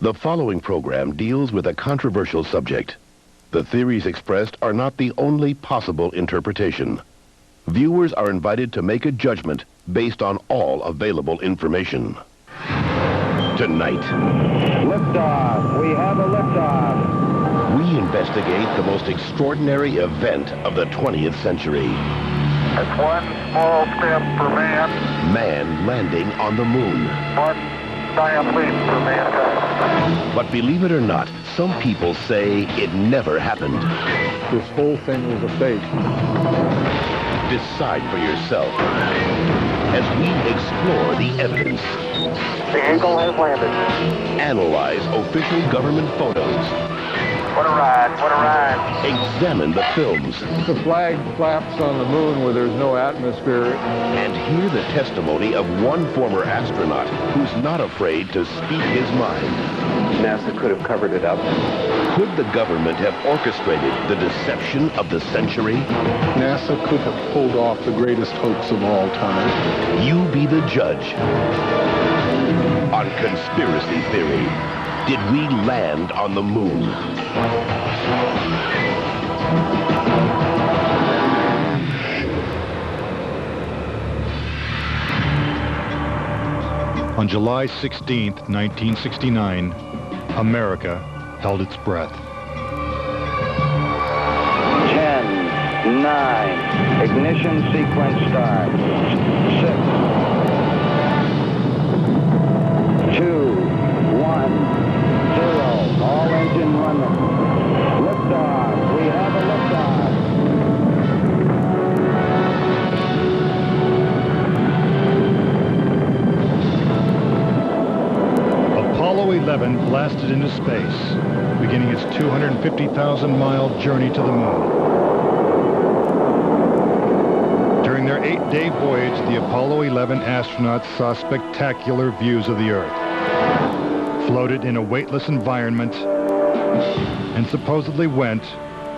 The following program deals with a controversial subject. The theories expressed are not the only possible interpretation. Viewers are invited to make a judgment based on all available information. Tonight, liftoff. We have a liftoff. We investigate the most extraordinary event of the 20th century. It's one small step for man. Man landing on the moon. One giant leap for mankind. But believe it or not, some people say it never happened. This whole thing was a fake. Decide for yourself as we explore the evidence. The Eagle has landed. Analyze official government photos. What a ride, what a ride. Examine the films. The flag flaps on the moon where there's no atmosphere. And hear the testimony of one former astronaut who's not afraid to speak his mind. NASA could have covered it up. Could the government have orchestrated the deception of the century? NASA could have pulled off the greatest hoax of all time. You be the judge. On Conspiracy Theory, did we land on the moon? On July 16th, 1969, America held its breath. 10, 9, ignition sequence start. 6, 2, 1, 0. All engine running. Liftoff. We have a liftoff. Apollo 11 blasted into space, beginning its 250,000-mile journey to the moon. During their 8-day voyage, the Apollo 11 astronauts saw spectacular views of the Earth, floated in a weightless environment, and supposedly went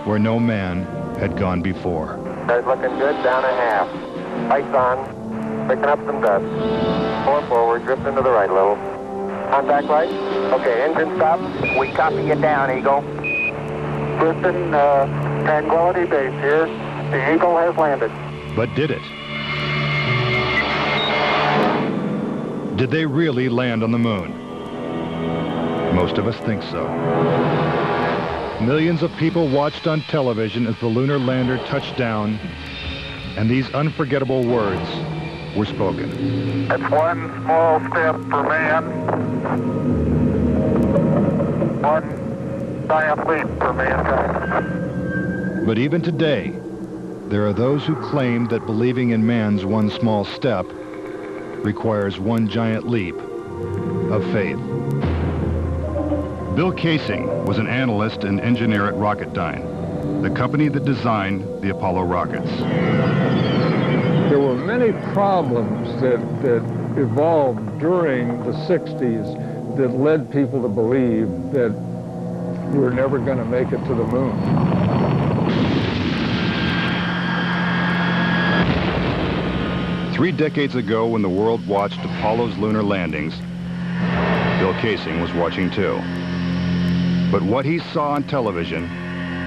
where no man had gone before. Guys looking good, down a half. Lights on, picking up some dust. 4 forward, drift into the right a little. Contact light. Okay, engine stop. We copy you down, Eagle. Houston, Tranquility Base here. The Eagle has landed. But did it? Did they really land on the moon? Most of us think so. Millions of people watched on television as the lunar lander touched down, and these unforgettable words were spoken. It's one small step for man. One giant leap for mankind. But even today, there are those who claim that believing in man's one small step requires one giant leap of faith. Bill Kaysing was an analyst and engineer at Rocketdyne, the company that designed the Apollo rockets. There were many problems that evolved during the 60s that led people to believe that we're never going to make it to the moon. Three decades ago, when the world watched Apollo's lunar landings, Bill Kaysing was watching too. But what he saw on television,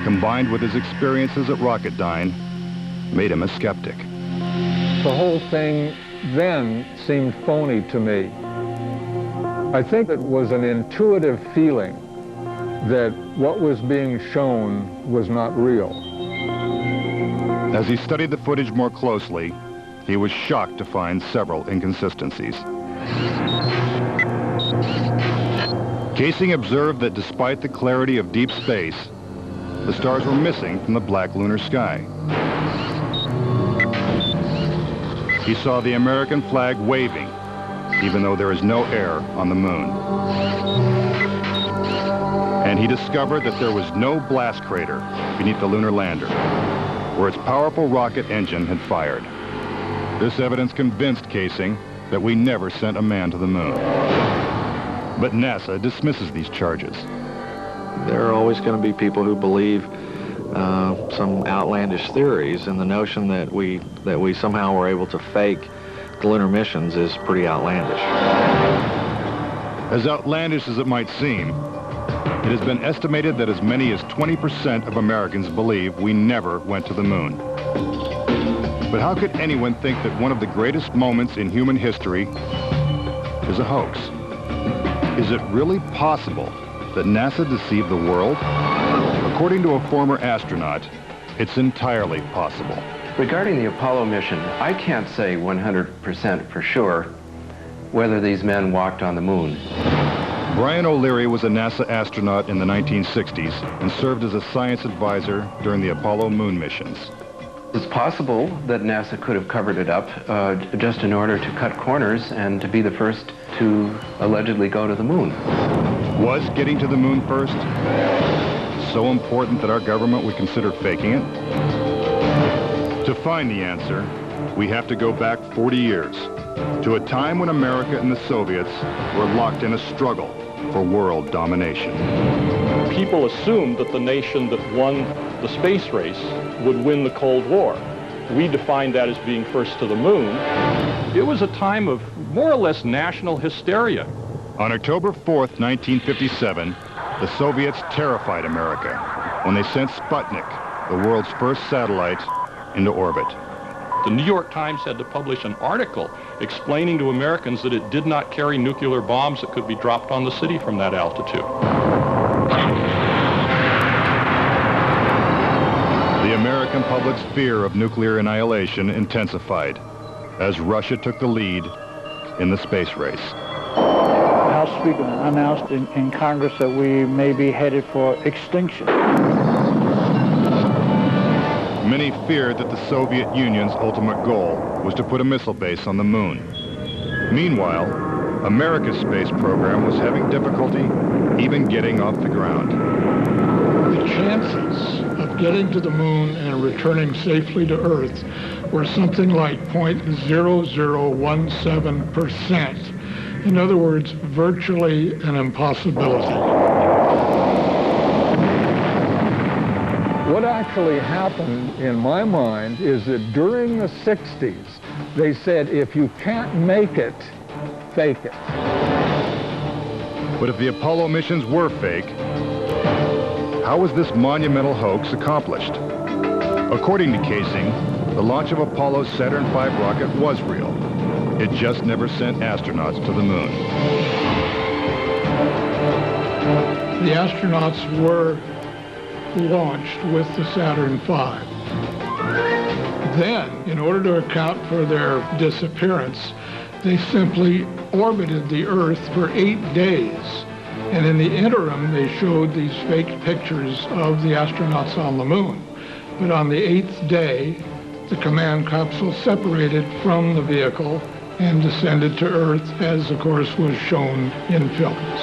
combined with his experiences at Rocketdyne, made him a skeptic. The whole thing then seemed phony to me. I think it was an intuitive feeling that what was being shown was not real. As he studied the footage more closely, he was shocked to find several inconsistencies. Kaysing observed that despite the clarity of deep space, the stars were missing from the black lunar sky. He saw the American flag waving, even though there is no air on the moon. And he discovered that there was no blast crater beneath the lunar lander, where its powerful rocket engine had fired. This evidence convinced Kaysing that we never sent a man to the moon. But NASA dismisses these charges. There are always going to be people who believe some outlandish theories, and the notion that we somehow were able to fake the lunar missions is pretty outlandish. As outlandish as it might seem, it has been estimated that as many as 20% of Americans believe we never went to the moon. But how could anyone think that one of the greatest moments in human history is a hoax? Is it really possible that NASA deceived the world? According to a former astronaut, it's entirely possible. Regarding the Apollo mission, I can't say 100% for sure whether these men walked on the moon. Brian O'Leary was a NASA astronaut in the 1960s and served as a science advisor during the Apollo moon missions. It's possible that NASA could have covered it up just in order to cut corners and to be the first to allegedly go to the moon. Was getting to the moon first so important that our government would consider faking it? To find the answer, we have to go back 40 years, to a time when America and the Soviets were locked in a struggle for world domination. People assumed that the nation that won the space race would win the Cold War. We defined that as being first to the moon. It was a time of more or less national hysteria. On October 4th, 1957, the Soviets terrified America when they sent Sputnik, the world's first satellite, into orbit. The New York Times had to publish an article explaining to Americans that it did not carry nuclear bombs that could be dropped on the city from that altitude. The American public's fear of nuclear annihilation intensified as Russia took the lead in the space race. House Speaker announced in Congress that we may be headed for extinction. Many feared that the Soviet Union's ultimate goal was to put a missile base on the moon. Meanwhile, America's space program was having difficulty even getting off the ground. The chances of getting to the moon and returning safely to Earth were something like 0.0017%. In other words, virtually an impossibility. What actually happened in my mind is that during the 60s, they said, if you can't make it, fake it. But if the Apollo missions were fake, how was this monumental hoax accomplished? According to Casing, the launch of Apollo's Saturn V rocket was real. It just never sent astronauts to the moon. The astronauts were launched with the Saturn V. Then, in order to account for their disappearance, they simply orbited the Earth for 8 days. And in the interim, they showed these fake pictures of the astronauts on the moon. But on the 8th day, the command capsule separated from the vehicle and descended to Earth, as of course was shown in films.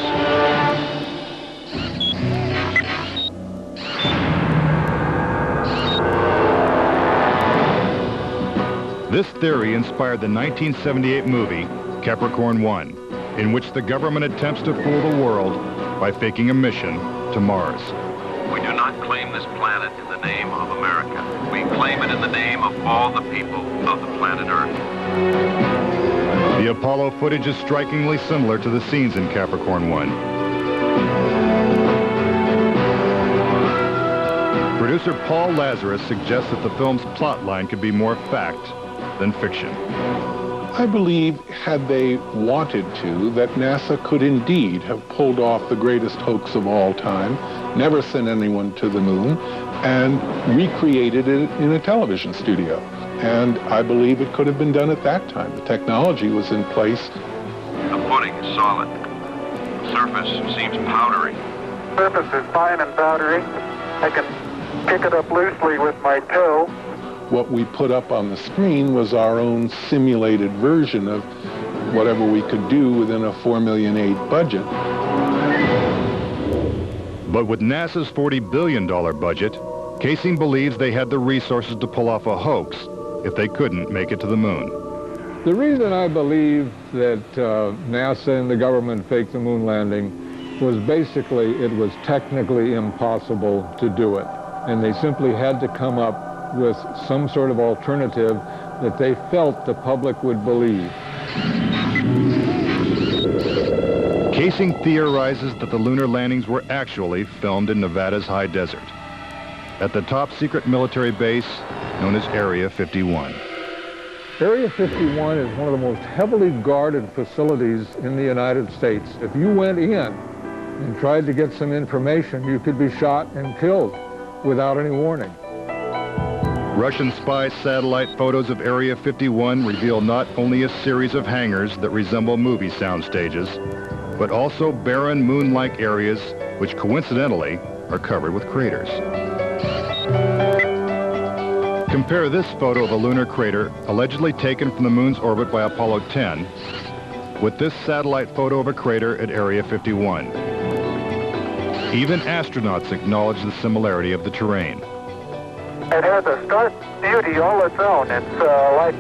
This theory inspired the 1978 movie Capricorn 1, in which the government attempts to fool the world by faking a mission to Mars. We do not claim this planet in the name of America. We claim it in the name of all the people of the planet Earth. The Apollo footage is strikingly similar to the scenes in Capricorn 1. Producer Paul Lazarus suggests that the film's plotline could be more fact than fiction. I believe, had they wanted to, that NASA could indeed have pulled off the greatest hoax of all time, never sent anyone to the moon, and recreated it in a television studio. And I believe it could have been done at that time. The technology was in place. The footing is solid. The surface seems powdery. Surface is fine and powdery. I can pick it up loosely with my toe. What we put up on the screen was our own simulated version of whatever we could do within a $4 million aid budget. But with NASA's $40 billion budget, Casing believes they had the resources to pull off a hoax if they couldn't make it to the moon. The reason I believe that NASA and the government faked the moon landing was basically it was technically impossible to do it. And they simply had to come up with some sort of alternative that they felt the public would believe. Casing theorizes that the lunar landings were actually filmed in Nevada's high desert, at the top secret military base known as Area 51. Area 51 is one of the most heavily guarded facilities in the United States. If you went in and tried to get some information, you could be shot and killed without any warning. Russian spy satellite photos of Area 51 reveal not only a series of hangars that resemble movie sound stages, but also barren moon-like areas which coincidentally are covered with craters. Compare this photo of a lunar crater allegedly taken from the moon's orbit by Apollo 10 with this satellite photo of a crater at Area 51. Even astronauts acknowledge the similarity of the terrain. It has a stark beauty all its own. It's like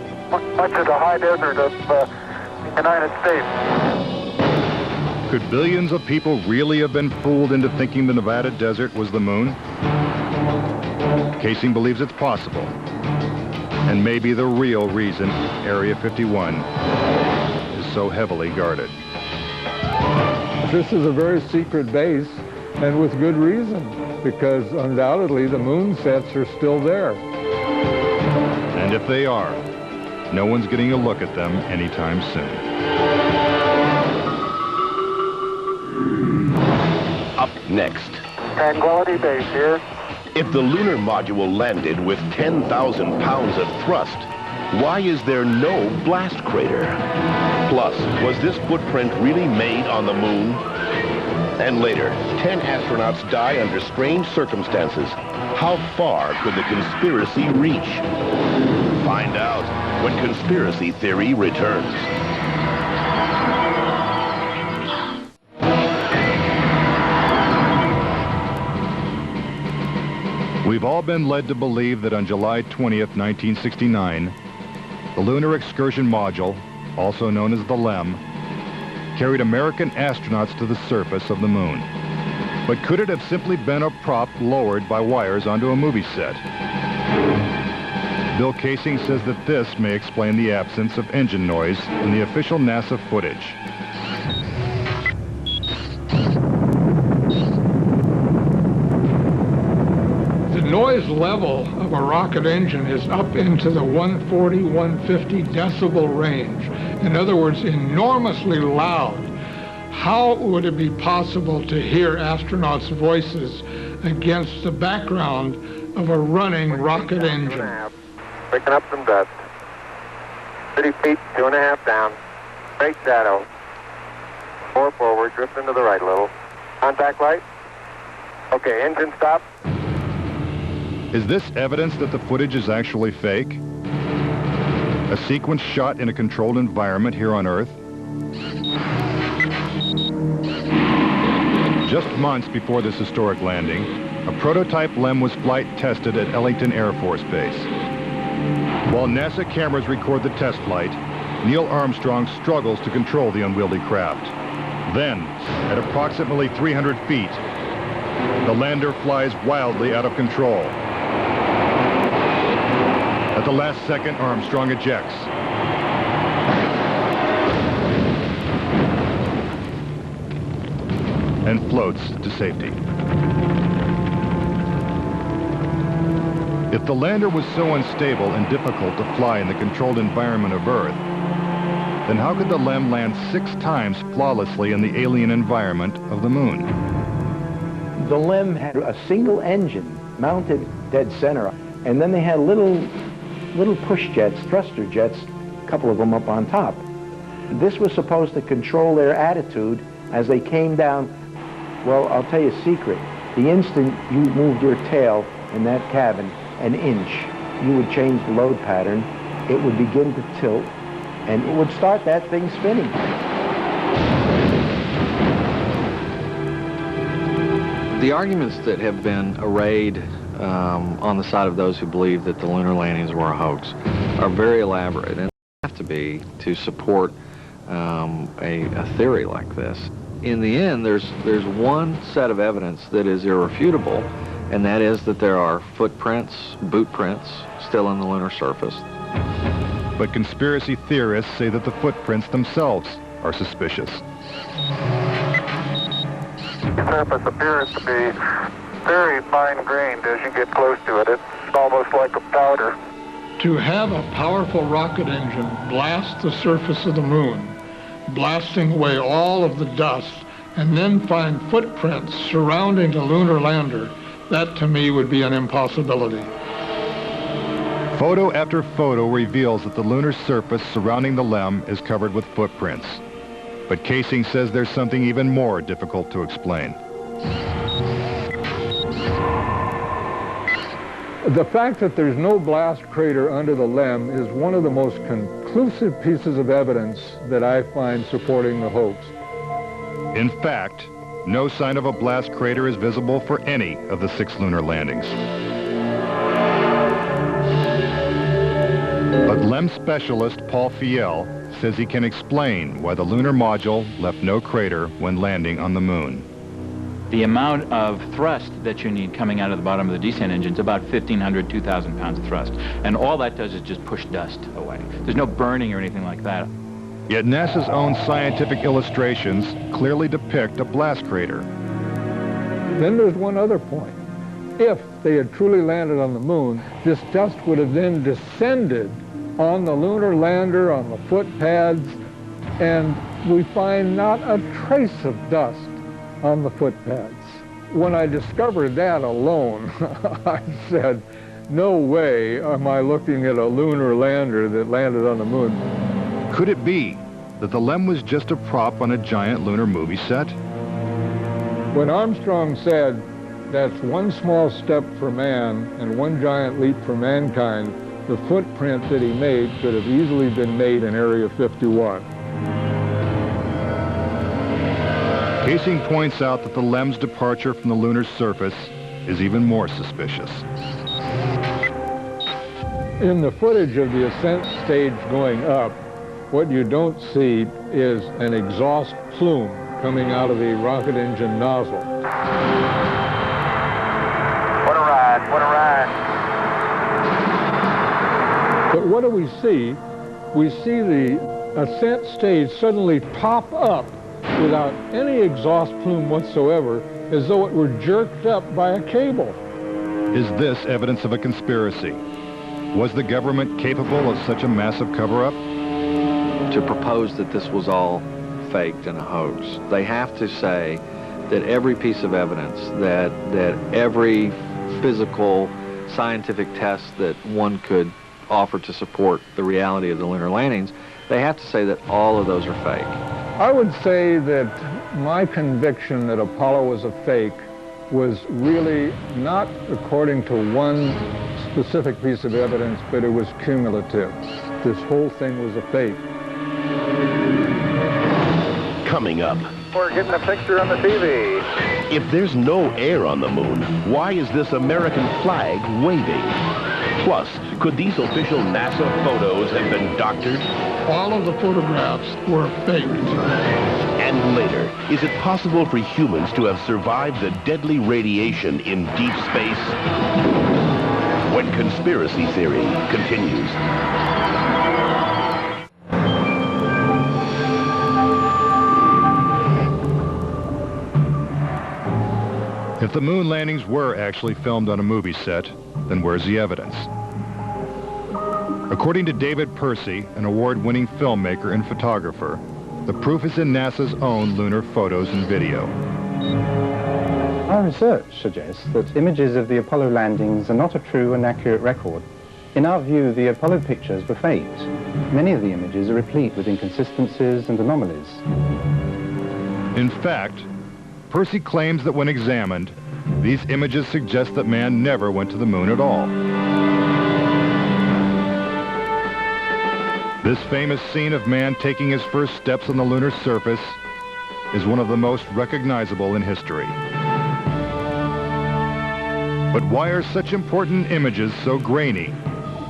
much of the high desert of the United States. Could billions of people really have been fooled into thinking the Nevada desert was the moon? Casing believes it's possible, and maybe the real reason Area 51 is so heavily guarded. This is a very secret base, and with good reason, because undoubtedly the moon sets are still there. And if they are, no one's getting a look at them anytime soon. Up next. Tranquility Base here. If the lunar module landed with 10,000 pounds of thrust, why is there no blast crater? Plus, was this footprint really made on the moon? And later, 10 astronauts die under strange circumstances. How far could the conspiracy reach? Find out when Conspiracy Theory returns. We've all been led to believe that on July 20th, 1969, the Lunar Excursion Module, also known as the LEM, carried American astronauts to the surface of the moon. But could it have simply been a prop lowered by wires onto a movie set? Bill Casing says that this may explain the absence of engine noise in the official NASA footage. The noise level of a rocket engine is up into the 140, 150 decibel range. In other words, enormously loud. How would it be possible to hear astronauts' voices against the background of a running rocket engine? Picking up some dust. 30 feet, 2.5 down. Straight shadow. 4 forward, drift into the right a little. Contact light. Okay, engine stop. Is this evidence that the footage is actually fake? A sequence shot in a controlled environment here on Earth? Just months before this historic landing, a prototype LEM was flight tested at Ellington Air Force Base. While NASA cameras record the test flight, Neil Armstrong struggles to control the unwieldy craft. Then, at approximately 300 feet, the lander flies wildly out of control. At the last second, Armstrong ejects. And floats to safety. If the lander was so unstable and difficult to fly in the controlled environment of Earth, then how could the LEM land 6 times flawlessly in the alien environment of the moon? The LEM had a single engine mounted dead center, and then they had little push jets, thruster jets, a couple of them up on top. This was supposed to control their attitude as they came down. Well, I'll tell you a secret. The instant you moved your tail in that cabin an inch, you would change the load pattern, it would begin to tilt, and it would start that thing spinning. The arguments that have been arrayed on the side of those who believe that the lunar landings were a hoax are very elaborate, and have to be to support a theory like this. In the end, there's one set of evidence that is irrefutable, and that is that there are footprints, boot prints, still on the lunar surface. But conspiracy theorists say that the footprints themselves are suspicious. The surface appears to be very fine-grained as you get close to it. It's almost like a powder. To have a powerful rocket engine blast the surface of the moon, blasting away all of the dust, and then find footprints surrounding the lunar lander, that to me would be an impossibility. Photo after photo reveals that the lunar surface surrounding the LEM is covered with footprints. But Casing says there's something even more difficult to explain. The fact that there's no blast crater under the LEM is one of the most conclusive pieces of evidence that I find supporting the hoax. In fact, no sign of a blast crater is visible for any of the 6 lunar landings. But LEM specialist Paul Fiel says he can explain why the lunar module left no crater when landing on the moon. The amount of thrust that you need coming out of the bottom of the descent engine is about 1,500, 2,000 pounds of thrust. And all that does is just push dust away. There's no burning or anything like that. Yet NASA's own scientific illustrations clearly depict a blast crater. Then there's one other point. If they had truly landed on the moon, this dust would have then descended on the lunar lander, on the foot pads, and we find not a trace of dust on the foot pads. When I discovered that alone, I said, no way am I looking at a lunar lander that landed on the moon. Could it be that the LEM was just a prop on a giant lunar movie set? When Armstrong said, that's one small step for man and one giant leap for mankind, the footprint that he made could have easily been made in Area 51. Casing points out that the LEM's departure from the lunar surface is even more suspicious. In the footage of the ascent stage going up, what you don't see is an exhaust plume coming out of the rocket engine nozzle. What a ride, what a ride. But what do we see? We see the ascent stage suddenly pop up without any exhaust plume whatsoever, as though it were jerked up by a cable. Is this evidence of a conspiracy? Was the government capable of such a massive cover-up? To propose that this was all faked and a hoax, they have to say that every piece of evidence, that every physical, scientific test that one could offer to support the reality of the lunar landings, they have to say that all of those are fake. I would say that my conviction that Apollo was a fake was really not according to one specific piece of evidence, but it was cumulative. This whole thing was a fake. Coming up. We're getting a picture on the TV. If there's no air on the moon, why is this American flag waving? Plus, could these official NASA photos have been doctored? All of the photographs were faked. And later, is it possible for humans to have survived the deadly radiation in deep space? When Conspiracy Theory continues. If the moon landings were actually filmed on a movie set, then where's the evidence? According to David Percy, an award-winning filmmaker and photographer, the proof is in NASA's own lunar photos and video. Our research suggests that images of the Apollo landings are not a true and accurate record. In our view, the Apollo pictures were faked. Many of the images are replete with inconsistencies and anomalies. In fact, Percy claims that when examined, these images suggest that man never went to the moon at all. This famous scene of man taking his first steps on the lunar surface is one of the most recognizable in history. But why are such important images so grainy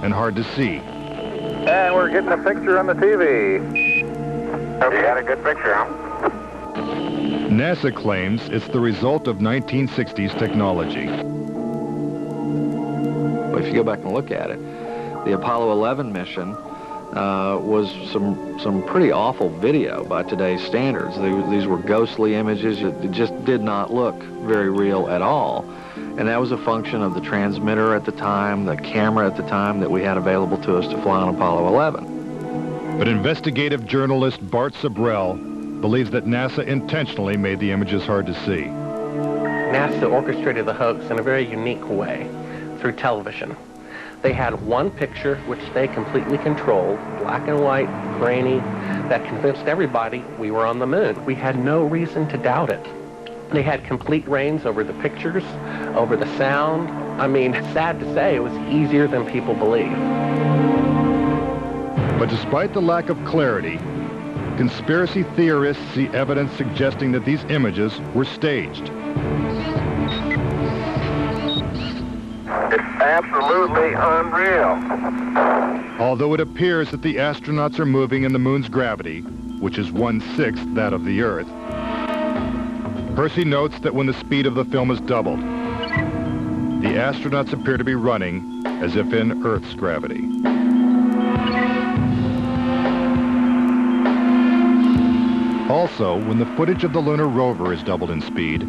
and hard to see? And we're getting a picture on the TV. You got a good picture, huh? NASA claims it's the result of 1960s technology. But if you go back and look at it, the Apollo 11 mission was some pretty awful video by today's standards. These were ghostly images. It just did not look very real at all. And that was a function of the transmitter at the time, the camera at the time that we had available to us to fly on Apollo 11. But investigative journalist Bart Sabrell believes that NASA intentionally made the images hard to see. NASA orchestrated the hoax in a very unique way through television. They had one picture which they completely controlled, black and white, grainy, that convinced everybody we were on the moon. We had no reason to doubt it. They had complete reins over the pictures, over the sound. I mean, sad to say, it was easier than people believe. But despite the lack of clarity, conspiracy theorists see evidence suggesting that these images were staged. It's absolutely unreal. Although it appears that the astronauts are moving in the moon's gravity, which is 1/6 that of the Earth, Percy notes that when the speed of the film is doubled, the astronauts appear to be running as if in Earth's gravity. Also, when the footage of the lunar rover is doubled in speed,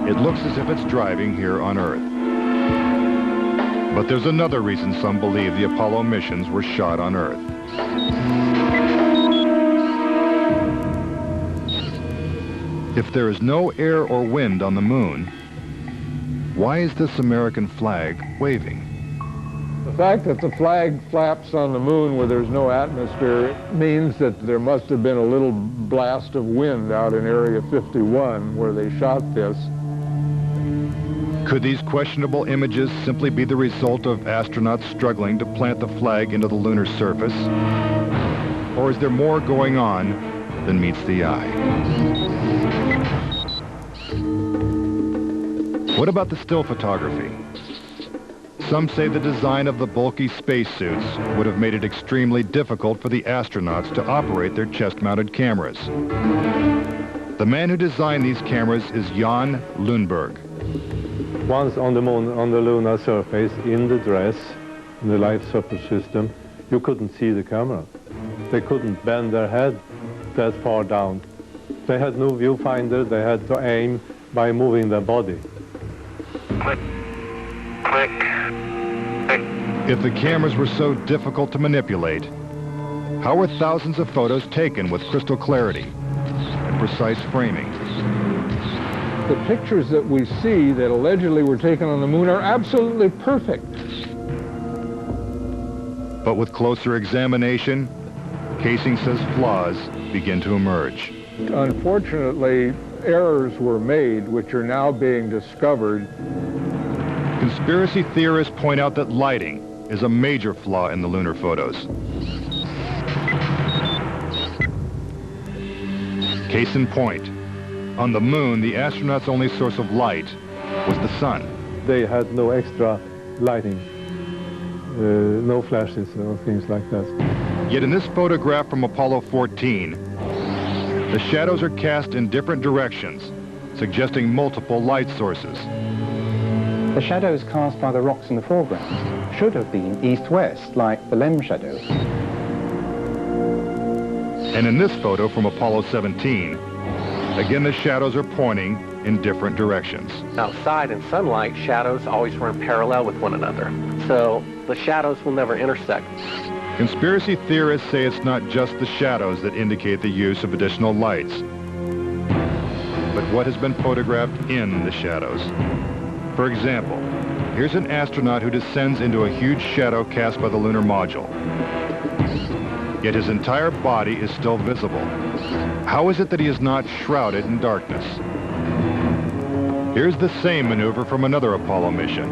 it looks as if it's driving here on Earth. But there's another reason some believe the Apollo missions were shot on Earth. If there is no air or wind on the moon, why is this American flag waving? The fact that the flag flaps on the moon where there's no atmosphere means that there must have been a little blast of wind out in Area 51 where they shot this. Could these questionable images simply be the result of astronauts struggling to plant the flag into the lunar surface? Or is there more going on than meets the eye? What about the still photography? Some say the design of the bulky spacesuits would have made it extremely difficult for the astronauts to operate their chest-mounted cameras. The man who designed these cameras is Jan Lundberg. Once on the moon, on the lunar surface, in the dress, in the light support system, you couldn't see the camera. They couldn't bend their head that far down. They had no viewfinder. They had to aim by moving their body. Click, click, click. If the cameras were so difficult to manipulate, how were thousands of photos taken with crystal clarity and precise framing? The pictures that we see that allegedly were taken on the moon are absolutely perfect. But with closer examination, Casing says flaws begin to emerge. Unfortunately, errors were made which are now being discovered. Conspiracy theorists point out that lighting is a major flaw in the lunar photos. Case in point, on the moon, the astronauts' only source of light was the sun. They had no extra lighting, no flashes or things like that. Yet in this photograph from Apollo 14, the shadows are cast in different directions, suggesting multiple light sources. The shadows cast by the rocks in the foreground should have been east-west, like the LEM shadows. And in this photo from Apollo 17, again the shadows are pointing in different directions. Outside in sunlight, shadows always run parallel with one another. So the shadows will never intersect. Conspiracy theorists say it's not just the shadows that indicate the use of additional lights, but what has been photographed in the shadows. For example, here's an astronaut who descends into a huge shadow cast by the lunar module. Yet his entire body is still visible. How is it that he is not shrouded in darkness? Here's the same maneuver from another Apollo mission.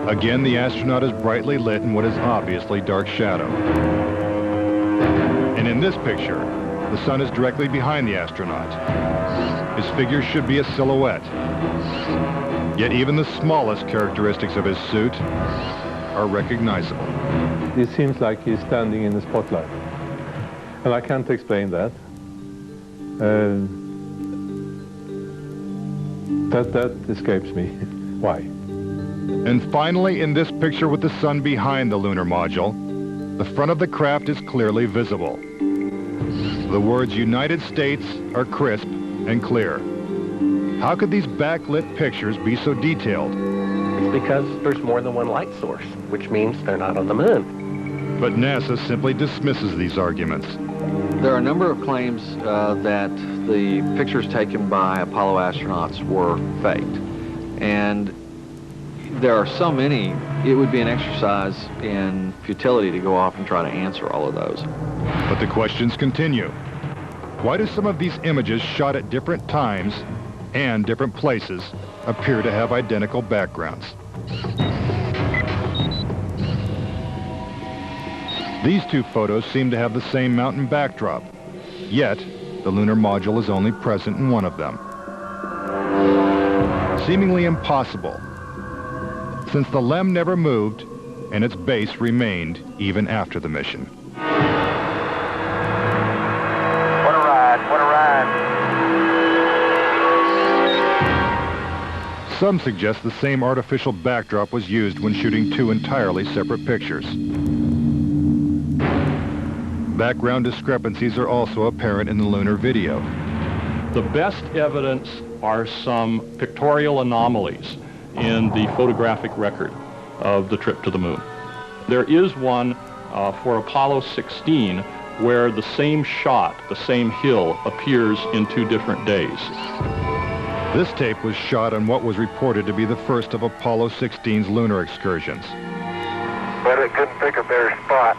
Again, the astronaut is brightly lit in what is obviously dark shadow. And in this picture, the sun is directly behind the astronaut. His figure should be a silhouette. Yet even the smallest characteristics of his suit are recognizable. It seems like he's standing in the spotlight. And I can't explain that. That escapes me. Why? And finally, in this picture with the sun behind the lunar module, the front of the craft is clearly visible. The words United States are crisp and clear. How could these backlit pictures be so detailed? It's because there's more than one light source, which means they're not on the moon. But NASA simply dismisses these arguments. There are a number of claims that the pictures taken by Apollo astronauts were faked. And there are so many, it would be an exercise in futility to go off and try to answer all of those. But the questions continue. Why do some of these images shot at different times and different places appear to have identical backgrounds? These two photos seem to have the same mountain backdrop, yet the lunar module is only present in one of them. Seemingly impossible, since the LEM never moved and its base remained even after the mission. What a ride, what a ride. Some suggest the same artificial backdrop was used when shooting two entirely separate pictures. Background discrepancies are also apparent in the lunar video. The best evidence are some pictorial anomalies in the photographic record of the trip to the moon. There is one for Apollo 16 where the same shot, the same hill, appears in 2 different days. This tape was shot on what was reported to be the first of Apollo 16's lunar excursions. But it couldn't pick a better spot.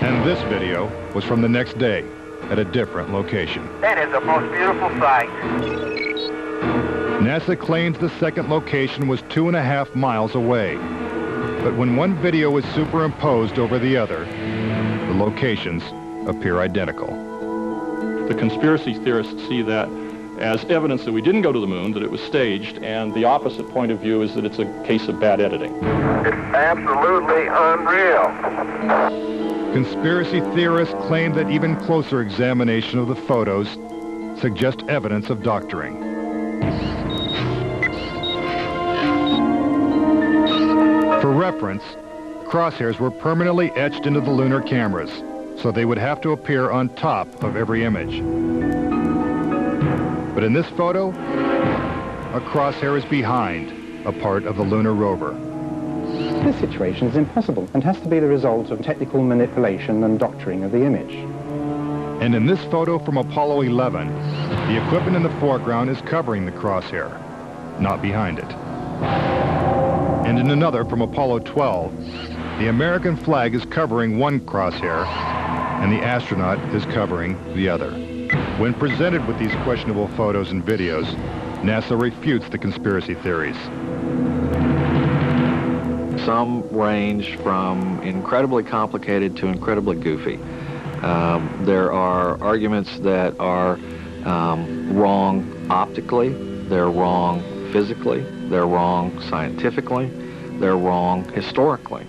And this video was from the next day at a different location. That is the most beautiful sight. NASA claims the second location was 2.5 miles away. But when one video is superimposed over the other, the locations appear identical. The conspiracy theorists see that as evidence that we didn't go to the moon, that it was staged, and the opposite point of view is that it's a case of bad editing. It's absolutely unreal. Conspiracy theorists claim that even closer examination of the photos suggest evidence of doctoring. For reference, crosshairs were permanently etched into the lunar cameras, so they would have to appear on top of every image. But in this photo, a crosshair is behind a part of the lunar rover. This situation is impossible and has to be the result of technical manipulation and doctoring of the image. And in this photo from Apollo 11, the equipment in the foreground is covering the crosshair, not behind it. And in another from Apollo 12, the American flag is covering one crosshair and the astronaut is covering the other. When presented with these questionable photos and videos, NASA refutes the conspiracy theories. Some range from incredibly complicated to incredibly goofy. There are arguments that are wrong optically, they're wrong physically, they're wrong scientifically, they're wrong historically.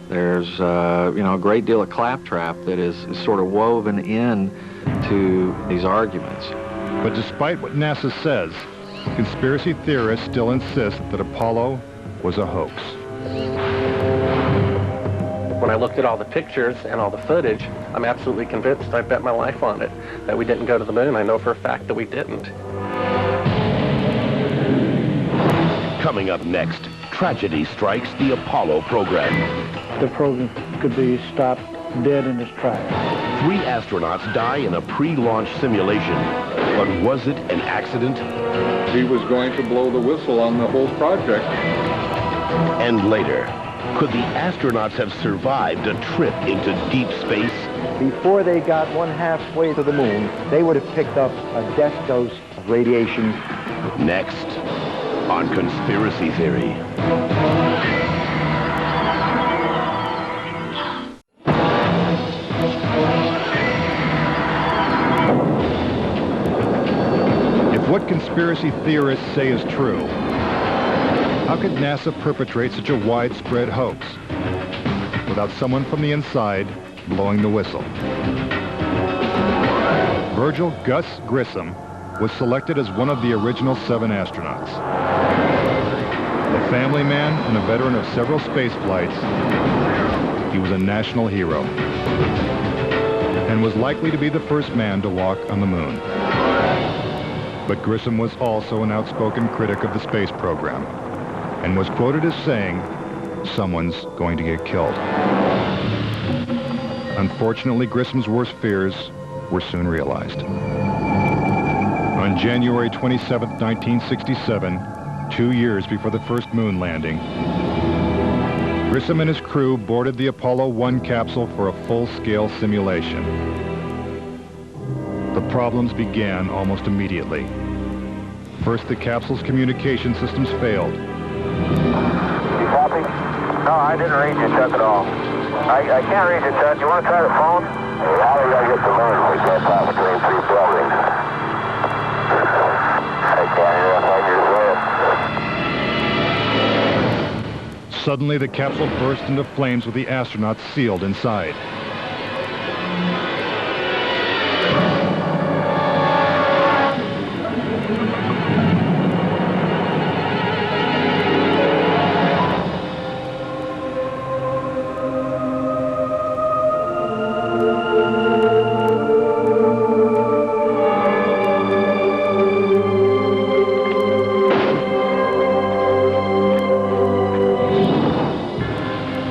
There's a great deal of claptrap that is sort of woven in to these arguments. But despite what NASA says, conspiracy theorists still insist that Apollo was a hoax. When I looked at all the pictures and all the footage, I'm absolutely convinced, I bet my life on it, that we didn't go to the moon. I know for a fact that we didn't. Coming up next, tragedy strikes the Apollo program. The program could be stopped dead in its tracks. 3 astronauts die in a pre-launch simulation. But was it an accident? He was going to blow the whistle on the whole project. And later, could the astronauts have survived a trip into deep space? Before they got 1/2 to the moon, they would have picked up a death dose of radiation. Next, on Conspiracy Theory. If what conspiracy theorists say is true, how could NASA perpetrate such a widespread hoax without someone from the inside blowing the whistle? Virgil Gus Grissom was selected as one of the original 7 astronauts. A family man and a veteran of several space flights, he was a national hero and was likely to be the first man to walk on the moon. But Grissom was also an outspoken critic of the space program and was quoted as saying, "Someone's going to get killed." Unfortunately, Grissom's worst fears were soon realized. On January 27, 1967, 2 years before the first moon landing, Grissom and his crew boarded the Apollo 1 capsule for a full-scale simulation. The problems began almost immediately. First, the capsule's communication systems failed. You copy? No, I didn't read you, Chuck, at all. I can't read you, Chuck. You want to try the phone? How do I get the moon? We can't talk between 3 buildings. I can't hear a finger's way. Suddenly, the capsule burst into flames with the astronauts sealed inside.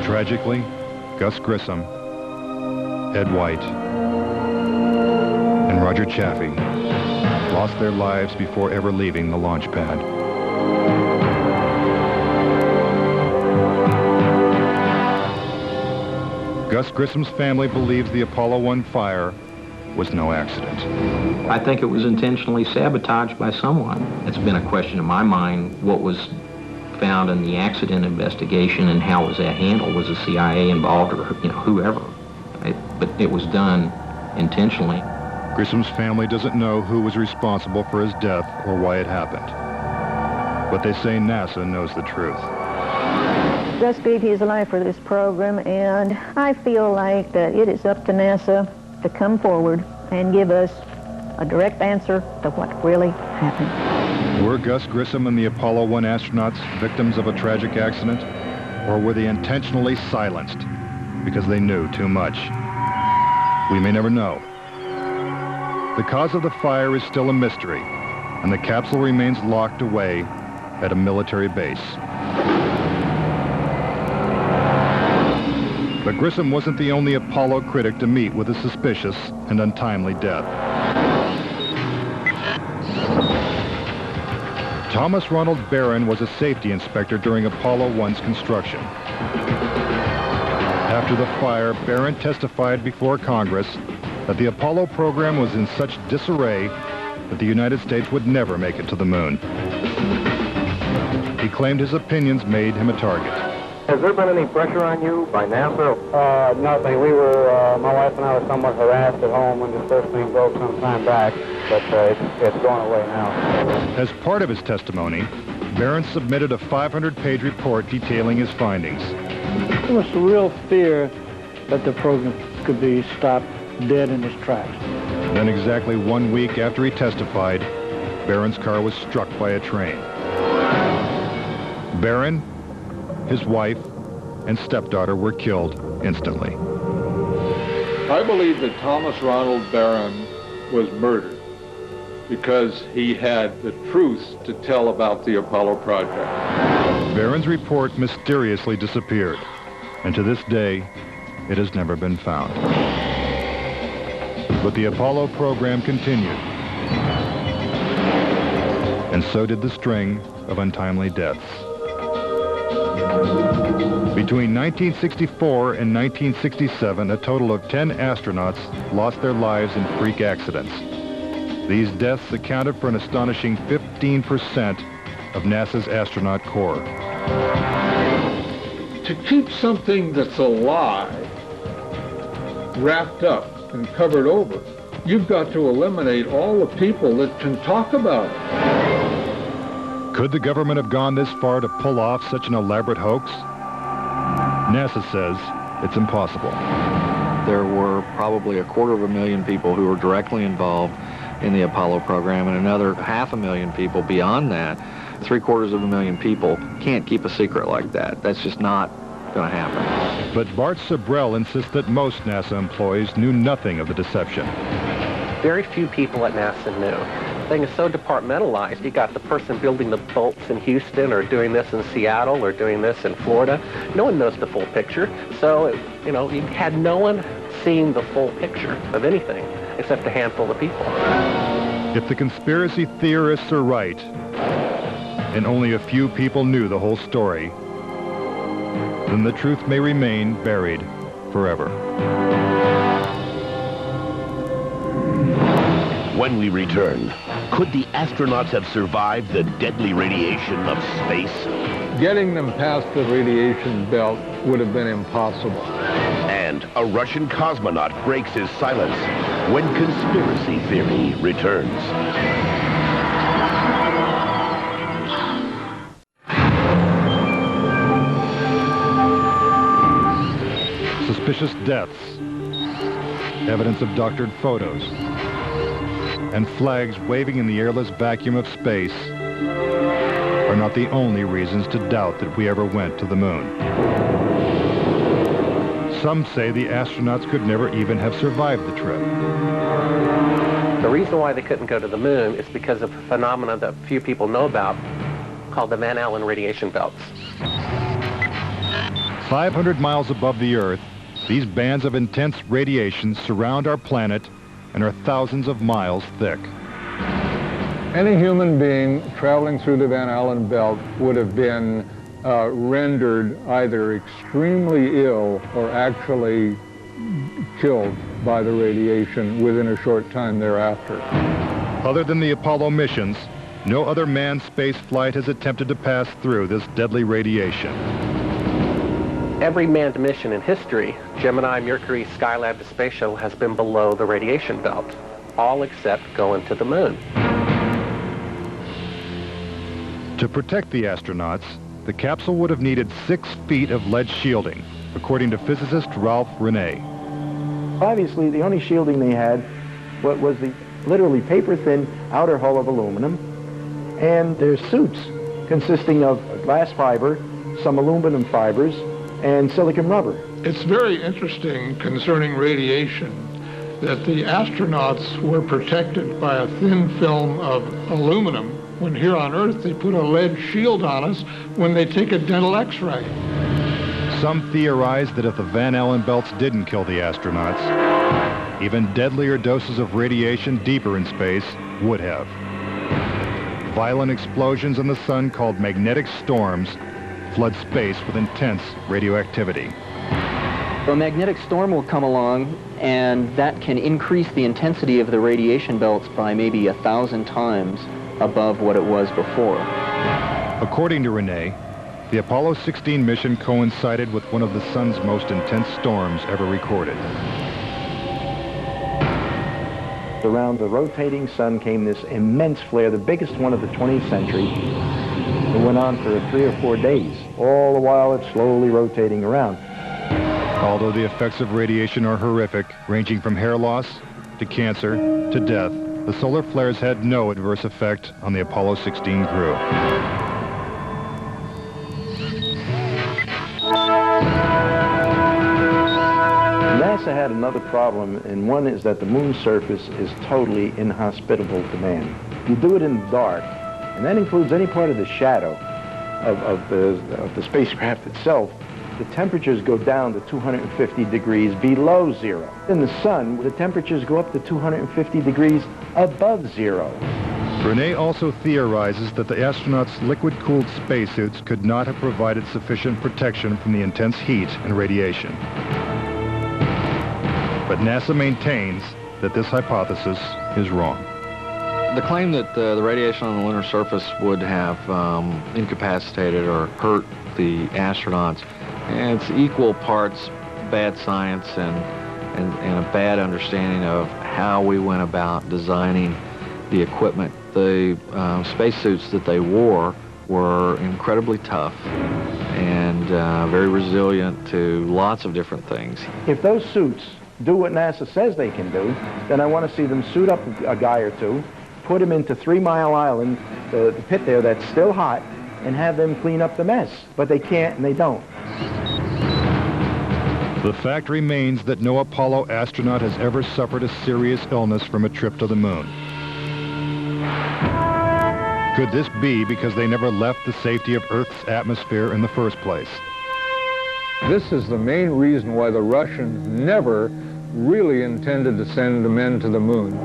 Tragically, Gus Grissom, Ed White, and Roger Chaffee lost their lives before ever leaving the launch pad. Gus Grissom's family believes the Apollo 1 fire was no accident. I think it was intentionally sabotaged by someone. It's been a question in my mind, what was found in the accident investigation and how was that handled? Was the CIA involved or whoever? But it was done intentionally. Grissom's family doesn't know who was responsible for his death or why it happened. But they say NASA knows the truth. Gus gave his life for this program, and I feel like that it is up to NASA to come forward and give us a direct answer to what really happened. Were Gus Grissom and the Apollo 1 astronauts victims of a tragic accident? Or were they intentionally silenced because they knew too much? We may never know. The cause of the fire is still a mystery, and the capsule remains locked away at a military base. But Grissom wasn't the only Apollo critic to meet with a suspicious and untimely death. Thomas Ronald Barron was a safety inspector during Apollo 1's construction. After the fire, Barron testified before Congress that the Apollo program was in such disarray that the United States would never make it to the moon. He claimed his opinions made him a target. Has there been any pressure on you by NASA? Nothing. We were, my wife and I were somewhat harassed at home when this first thing broke some time back, but it's going away now. As part of his testimony, Barron submitted a 500-page report detailing his findings. There was a real fear that the program could be stopped dead in its tracks. Then exactly 1 week after he testified, Barron's car was struck by a train. Barron, his wife, and stepdaughter were killed instantly. I believe that Thomas Ronald Barron was murdered because he had the truth to tell about the Apollo project. Barron's report mysteriously disappeared, and to this day, it has never been found. But the Apollo program continued, and so did the string of untimely deaths. Between 1964 and 1967, a total of 10 astronauts lost their lives in freak accidents. These deaths accounted for an astonishing 15% of NASA's astronaut corps. To keep something that's alive wrapped up and covered over, you've got to eliminate all the people that can talk about it. Could the government have gone this far to pull off such an elaborate hoax? NASA says it's impossible. There were probably 250,000 people who were directly involved in the Apollo program, and another 500,000 people beyond that. 750,000 people can't keep a secret like that. That's just not going to happen. But Bart Sabrell insists that most NASA employees knew nothing of the deception. Very few people at NASA knew. The thing is so departmentalized. You got the person building the bolts in Houston, or doing this in Seattle, or doing this in Florida. No one knows the full picture. So, you know, you had no one seeing the full picture of anything except a handful of people. If the conspiracy theorists are right, and only a few people knew the whole story, then the truth may remain buried forever. When we return, could the astronauts have survived the deadly radiation of space? Getting them past the radiation belt would have been impossible. And a Russian cosmonaut breaks his silence when conspiracy theory returns. Suspicious deaths, evidence of doctored photos, and flags waving in the airless vacuum of space are not the only reasons to doubt that we ever went to the moon. Some say the astronauts could never even have survived the trip. The reason why they couldn't go to the moon is because of a phenomenon that few people know about called the Van Allen radiation belts. 500 miles above the Earth, these bands of intense radiation surround our planet and are thousands of miles thick. Any human being traveling through the Van Allen belt would have been rendered either extremely ill or actually killed by the radiation within a short time thereafter. Other than the Apollo missions, no other manned space flight has attempted to pass through this deadly radiation. Every manned mission in history, Gemini, Mercury, Skylab, the Space Shuttle, has been below the radiation belt, all except going to the moon. To protect the astronauts, the capsule would have needed 6 feet of lead shielding, according to physicist Ralph Rene. Obviously, the only shielding they had was the literally paper-thin outer hull of aluminum, and their suits consisting of glass fiber, some aluminum fibers, and silicon rubber. It's very interesting concerning radiation that the astronauts were protected by a thin film of aluminum, when here on Earth they put a lead shield on us when they take a dental x-ray. Some theorize that if the Van Allen belts didn't kill the astronauts, even deadlier doses of radiation deeper in space would have. Violent explosions in the sun called magnetic storms flood space with intense radioactivity. A magnetic storm will come along, and that can increase the intensity of the radiation belts by maybe 1,000 times above what it was before. According to Rene, the Apollo 16 mission coincided with one of the sun's most intense storms ever recorded. Around the rotating sun came this immense flare, the biggest one of the 20th century. It went on for 3 or 4 days. All the while it's slowly rotating around. Although the effects of radiation are horrific, ranging from hair loss to cancer to death, the solar flares had no adverse effect on the Apollo 16 crew. NASA had another problem, and one is that the moon's surface is totally inhospitable to man. You do it in the dark, and that includes any part of the shadow of the spacecraft itself. The temperatures go down to 250 degrees below zero. In the sun, the temperatures go up to 250 degrees above zero. Rene also theorizes that the astronauts' liquid-cooled spacesuits could not have provided sufficient protection from the intense heat and radiation. But NASA maintains that this hypothesis is wrong. The claim that the radiation on the lunar surface would have incapacitated or hurt the astronauts, it's equal parts bad science and a bad understanding of how we went about designing the equipment. The spacesuits that they wore were incredibly tough and very resilient to lots of different things. If those suits do what NASA says they can do, then I want to see them suit up a guy or two, put them into 3 Mile Island, the pit there that's still hot, and have them clean up the mess. But they can't and they don't. The fact remains that no Apollo astronaut has ever suffered a serious illness from a trip to the moon. Could this be because they never left the safety of Earth's atmosphere in the first place? This is the main reason why the Russians never really intended to send the men to the moon.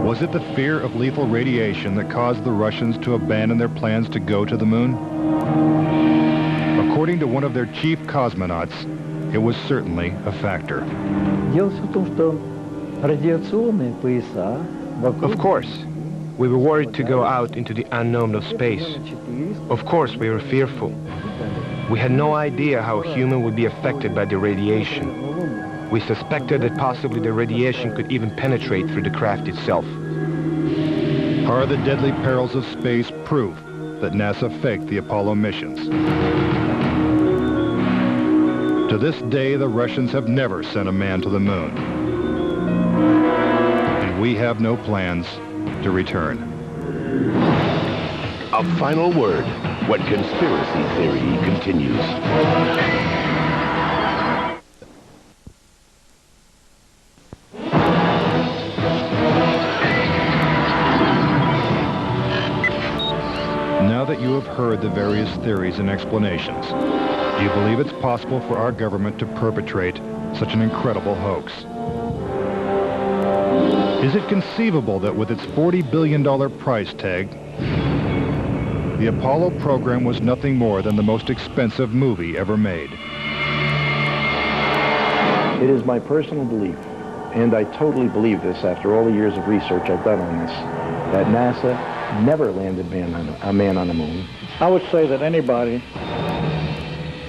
Was it the fear of lethal radiation that caused the Russians to abandon their plans to go to the moon? According to one of their chief cosmonauts, it was certainly a factor. Of course. We were worried to go out into the unknown of space. Of course, we were fearful. We had no idea how a human would be affected by the radiation. We suspected that possibly the radiation could even penetrate through the craft itself. Are the deadly perils of space proof that NASA faked the Apollo missions? To this day, the Russians have never sent a man to the moon. And we have no plans to return. A final word when conspiracy theory continues. Now that you have heard the various theories and explanations, do you believe it's possible for our government to perpetrate such an incredible hoax? Is it conceivable that with its $40 billion price tag, the Apollo program was nothing more than the most expensive movie ever made? It is my personal belief, and I totally believe this after all the years of research I've done on this, that NASA never landed a man on the moon. I would say that anybody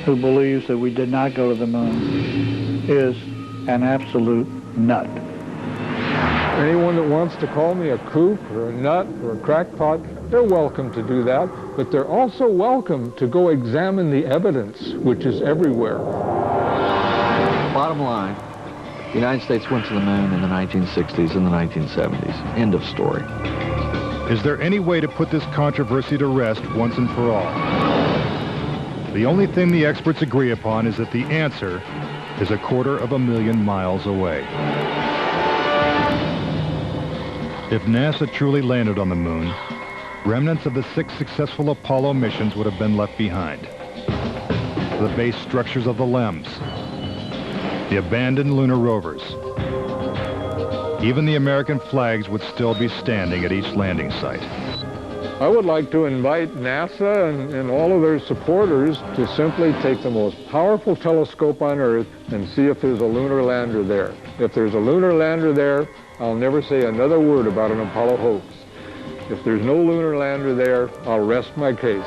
who believes that we did not go to the moon is an absolute nut. Anyone that wants to call me a kook or a nut or a crackpot, they're welcome to do that, but they're also welcome to go examine the evidence, which is everywhere. Bottom line, the United States went to the moon in the 1960s and the 1970s. End of story. Is there any way to put this controversy to rest once and for all? The only thing the experts agree upon is that the answer is 250,000 miles away. If NASA truly landed on the moon, remnants of the 6 successful Apollo missions would have been left behind. The base structures of the LEMs, the abandoned lunar rovers. Even the American flags would still be standing at each landing site. I would like to invite NASA and all of their supporters to simply take the most powerful telescope on Earth and see if there's a lunar lander there. If there's a lunar lander there, I'll never say another word about an Apollo hoax. If there's no lunar lander there, I'll rest my case.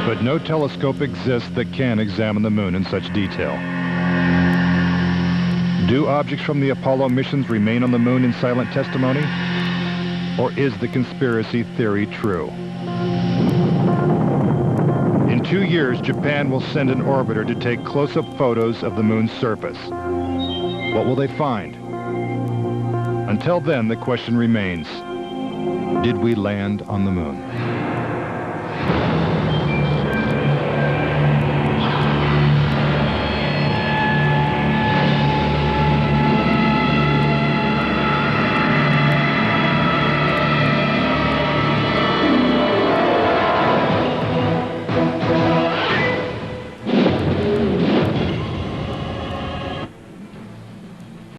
But no telescope exists that can examine the moon in such detail. Do objects from the Apollo missions remain on the moon in silent testimony? Or is the conspiracy theory true? In 2 years, Japan will send an orbiter to take close-up photos of the moon's surface. What will they find? Until then, the question remains, did we land on the moon?